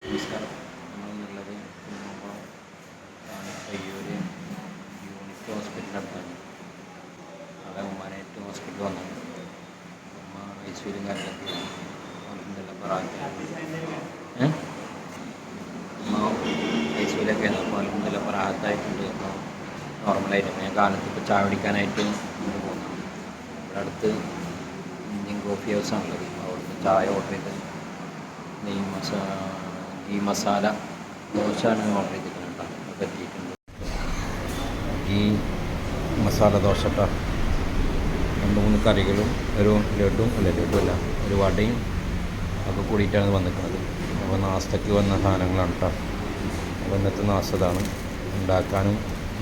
നമസ്കാരം. നമ്മളിന്നുള്ളത് കുന്നംകുളം ആണ്. പയ്യൂർ യൂണിറ്റ് ഹോസ്പിറ്റലിൻ്റെ അടുത്താണ്. അവിടെ ഉമ്മാനായിട്ട് ഹോസ്പിറ്റലിൽ വന്നത്. ഉമ്മ ഐസിയുലും കാര്യങ്ങളൊക്കെ അൽഹംദുലില്ലാഹ് ഉമ്മ ഐസിയുലൊക്കെ ആയിരുന്നു. അപ്പോൾ അൽഹംദുലില്ലാഹ് റാഹത്തായിട്ടുണ്ട്. അപ്പോൾ നോർമലായിട്ട് ഞാൻ കാലത്ത് ഇപ്പോൾ ചായ കുടിക്കാനായിട്ട് ഇങ്ങോട്ട് പോകുന്നതാണ്. ഇവിടെ അടുത്ത് ഇന്ത്യൻ കോഫി ഹൗസാണുള്ളത്. അവിടുന്ന് ചായ ഓർഡർ ചെയ്ത് ഈ മസാല ദോശയാണ് ഓർഡർ ചെയ്തിട്ടുണ്ട്. അത് എത്തിയിട്ടുണ്ട്. ഈ മസാല ദോശ 2-3 കറികളും ഒരു ലഡുമല്ല ഒരു വടയും ഒക്കെ കൂടിയിട്ടാണ് വന്നിരിക്കുന്നത്. അപ്പോൾ നാസ്തയ്ക്ക് വന്ന സാധനങ്ങളാണ് കേട്ടോ. അപ്പോൾ ഇന്നത്തെ നാസ്തതാണ്.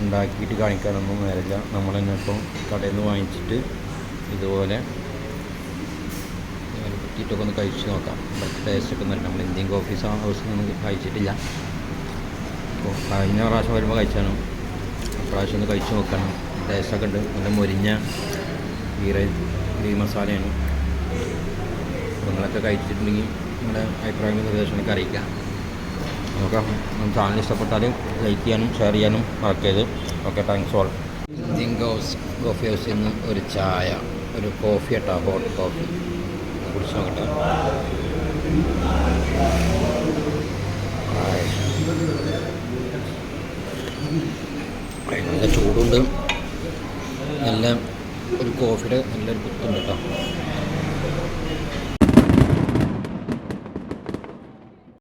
ഉണ്ടാക്കിയിട്ട് കാണിക്കാനൊന്നും നേരില്ല. നമ്മൾ തന്നെ ഇപ്പോൾ കടയിൽ നിന്ന് വാങ്ങിച്ചിട്ട് ഇതുപോലെ പറ്റിയിട്ടൊക്കെ ഒന്ന് കഴിച്ച് നോക്കാം. ഇവിടുത്തെ ടേസ്റ്റൊക്കെ നല്ല നമ്മൾ ഇന്ത്യൻ കോഫി ഹൗസിൽ നിന്ന് കഴിച്ചിട്ടില്ല. അപ്പോൾ കഴിഞ്ഞ പ്രാവശ്യം വരുമ്പോൾ കഴിച്ചാണ്. പ്രാവശ്യം ഒന്ന് കഴിച്ച് നോക്കണം. ടേസ്റ്റൊക്കെ ഉണ്ട്. നല്ല മൊരിഞ്ഞ ഈ മസാലയാണ്. നിങ്ങളൊക്കെ കഴിച്ചിട്ടുണ്ടെങ്കിൽ നിങ്ങളുടെ അഭിപ്രായങ്ങളും നിർദ്ദേശങ്ങളൊക്കെ അറിയിക്കാം. നോക്കാം. ചാനൽ ഇഷ്ടപ്പെട്ടാൽ ലൈക്ക് ചെയ്യാനും ഷെയർ ചെയ്യാനും മറക്കരുത്. Okay, thanks all. Indian coffee ഹൗസിൽ നിന്ന് ഒരു ചായ, ഒരു കോഫി കേട്ടോ, ഹോട്ട് കോഫി കുടിച്ച് നോക്കട്ടെ. നല്ല ചൂടുണ്ട്. നല്ല ഒരു കോഫിയുടെ നല്ലൊരു കുത്തുണ്ട് കേട്ടോ.